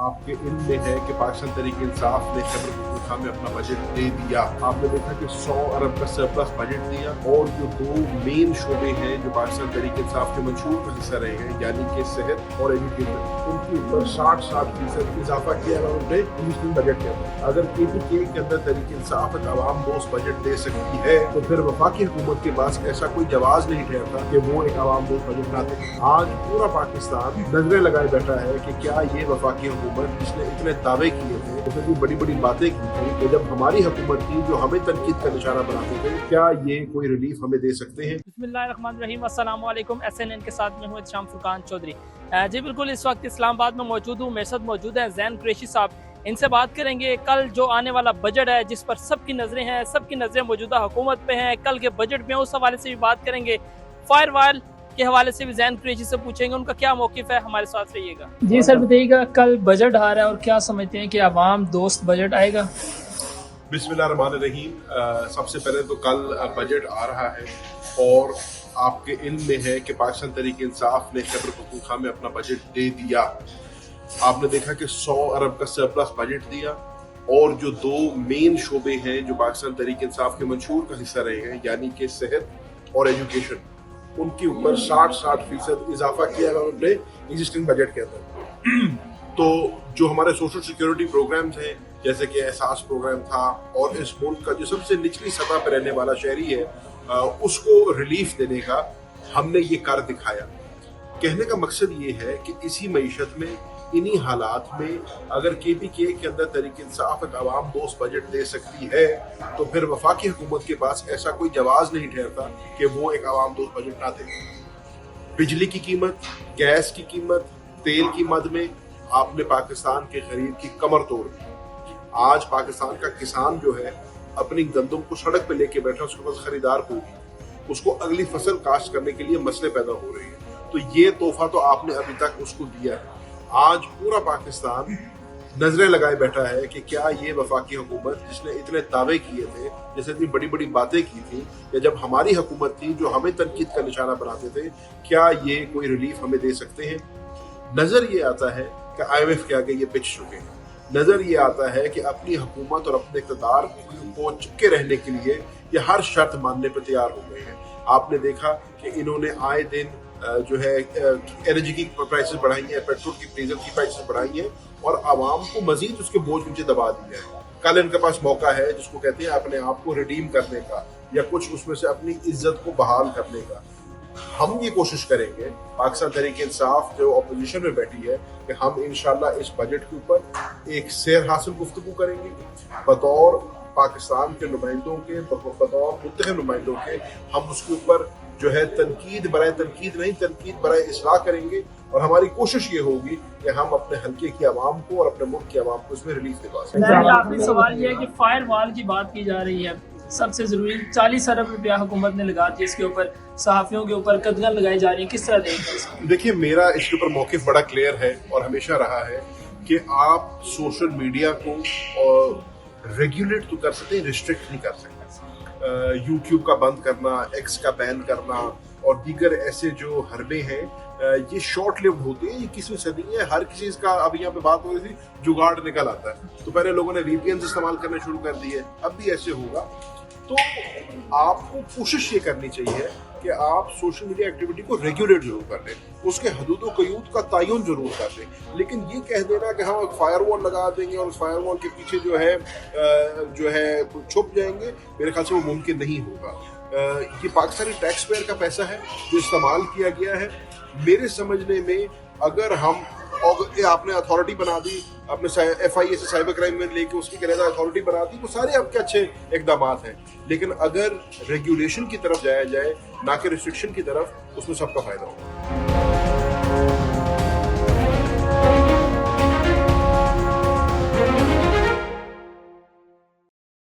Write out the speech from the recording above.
आपके इल्म में है कि पाकिस्तान तहरीक-ए-इंसाफ ने खैबर पख्तूनख्वा में अपना बजट दे दिया। आपने देखा कि 100 अरब का सरप्लस बजट दिया और जो दो मेन शोबे हैं जो पाकिस्तान तहरीक-ए-इंसाफ के मंशूर का हिस्सा रहे हैं, यानी कि सेहत और एजुकेशन, उनके ऊपर 60% इजाफा किया है उन्होंने इंग्लिश बजट के अंदर। अगर KPK के अंदर तहरीक-ए-इंसाफ एक अवाम दोस्त बजट दे सकती है तो फिर वफाकी हुकूमत के पास ऐसा कोई जवाज नहीं ठहरता कि वो एक अवाम दोस्त बजट ना दे। आज पूरा पाकिस्तान नजरें लगाए बैठा है कि क्या ये वफाकी हुकूमत जिसने इतने दावे किए थे, उसने भी बड़ी बड़ी बातें की थी कि जब हमारी हुकूमत थी जो हमें तनकीद का निशाना बनाते थे, क्या ये कोई रिलीफ हमें दे सकते हैं। बिस्मिल्लाहिर्रहमानिर्रहीम, अस्सलाम वालेकुम। SNN के साथ में हूँ शाम फुरकान चौधरी। जी बिल्कुल, इस वक्त इस्लामाबाद में मौजूद हूँ। मेरे साथ मौजूद हैं ज़ैन कुरैशी साहब। इनसे बात करेंगे कल जो आने वाला बजट है जिस पर सबकी नज़रें हैं, सबकी नज़रें मौजूदा हुकूमत पे हैं, कल के बजट में उस हवाले से भी बात करेंगे। फायरवॉल के हवाले से भी ज़ैन कुरैशी से पूछेंगे उनका क्या मौक़िफ़ है। हमारे साथ रहिएगा। जी सर, बताइएगा कल बजट आ रहा है और क्या समझते हैं कि आवाम दोस्त बजट आएगा। बिस्मिल्लाहिर्रहमानिर्रहीम। सबसे पहले तो कल बजट आ रहा है और आपके इल्म में है कि पाकिस्तान तहरीक-ए-इंसाफ ने खैबर पख्तूनख्वा में अपना बजट दे दिया। आपने देखा कि 100 अरब का सरप्लस बजट दिया और जो दो मेन शोबे हैं जो पाकिस्तान तहरीक-ए-इंसाफ के मंशूर का हिस्सा रहे हैं, यानी कि सेहत और एजुकेशन, उनके ऊपर 60% इजाफा किया है उन्होंने एग्जिस्टिंग बजट के अंदर। तो जो हमारे सोशल सिक्योरिटी प्रोग्राम्स हैं, जैसे कि एहसास प्रोग्राम था, और इस मुल्क का जो सबसे निचली सतह पर रहने वाला शहरी है उसको रिलीफ देने का हमने ये कर दिखाया। कहने का मकसद ये है कि इसी मईशत में, इन्हीं हालात में, अगर KPK के अंदर तहरीक-ए-इंसाफ एक अवाम दोस्त बजट दे सकती है तो फिर वफाकी हुकूमत के पास ऐसा कोई जवाज नहीं ठहरता कि वो एक अवाम दोस्त बजट ना दे। बिजली की कीमत, गैस की कीमत, तेल की मद में आपने पाकिस्तान के गरीब की कमर तोड़ दी। आज पाकिस्तान का किसान जो है अपनी गंदम को सड़क पे लेके बैठा, उसके पास खरीदार कोई नहीं, उसको अगली फसल काश्त करने के लिए मसले पैदा हो रहे हैं। तो ये तोहफा तो आपने अभी तक उसको दिया है। आज पूरा पाकिस्तान नजरें लगाए बैठा है कि क्या ये वफाकी हुकूमत जिसने इतने दावे किए थे, जैसे इतनी बड़ी बड़ी बातें की थी कि जब हमारी हुकूमत थी जो हमें तनकीद का निशाना बनाते थे, क्या ये कोई रिलीफ हमें दे सकते हैं। नजर ये आता है कि IMF के आगे ये पिच चुके हैं। नजर ये आता है कि अपनी हुकूमत और अपने इक़्तिदार को चिपके रहने के लिए ये हर शर्त मानने पर तैयार हो गए हैं। आपने देखा कि इन्होंने आए दिन जो है एनर्जी की प्राइसेस बढ़ाई हैं, पेट्रोल की, डीजल की प्राइसेस बढ़ाई हैं और आवाम को मजीद उसके बोझ नीचे दबा दिया है। कल इनके पास मौका है जिसको कहते हैं अपने आप को रिडीम करने का या कुछ उसमें से अपनी इज्जत को बहाल करने का। हम ये कोशिश करेंगे, पाकिस्तान तहरीक-ए-इंसाफ जो अपोजिशन में बैठी है, कि हम इंशाल्लाह इस बजट के ऊपर एक सैर हासिल गुफ्तगू करेंगे बतौर पाकिस्तान के नुमाइंदों के, बतौर मुत्तहिद नुमाइंदों के। हम उसके ऊपर जो है तनकीद बराए तनकीद नहीं, तनकीद बराए इस्लाह करेंगे और हमारी कोशिश ये होगी कि हम अपने हल्के की आवाम को और अपने मुल्क की आवाम को इसमें रिलीफ दिलवा सकें। आखिरी सवाल ये है कि फायर वॉल की बात की जा रही है, सबसे जरूरी 40 अरब रुपया हुकूमत ने लगा दिया, इसके ऊपर सहाफियों के ऊपर कदगन लगाई जा रही है, किस तरह देखें। देखिए, मेरा इसके ऊपर मौक़िफ़ बड़ा क्लियर है और हमेशा रहा है कि आप सोशल मीडिया को रेगुलेट तो कर सकते हैं, रिस्ट्रिक्ट नहीं कर सकते। YouTube का बंद करना, X का बैन करना और दीगर ऐसे जो हरबे हैं, ये शॉर्ट लिव्ड होते हैं। ये 21वीं सदी है, हर किसी का, अब यहाँ पे बात हो रही थी, जुगाड़ निकल आता है। तो पहले लोगों ने VPN इस्तेमाल करना शुरू कर दिए, अब भी ऐसे होगा। तो आपको कोशिश ये करनी चाहिए कि आप सोशल मीडिया एक्टिविटी को रेगुलेट जरूर कर लें, उसके हदूद व क़यूद का तयन जरूर कर लें। लेकिन ये कह देना कि हम फायरवॉल लगा देंगे और उस फायरवॉल के पीछे जो है छुप जाएंगे, मेरे ख्याल से वो मुमकिन नहीं होगा। ये पाकिस्तानी टैक्स पेयर का पैसा है जो इस्तेमाल किया गया है। मेरे समझने में अगर हम, आपने अथॉरिटी बना दी, अपने FIA से साइबर क्राइम में लेके उसकी कहना अथॉरिटी बना दी, वो सारे आपके अच्छे इकदाम हैं। लेकिन अगर रेगुलेशन की तरफ जाया जाए ना कि रिस्ट्रिक्शन की तरफ, उसमें सबका फायदा होगा।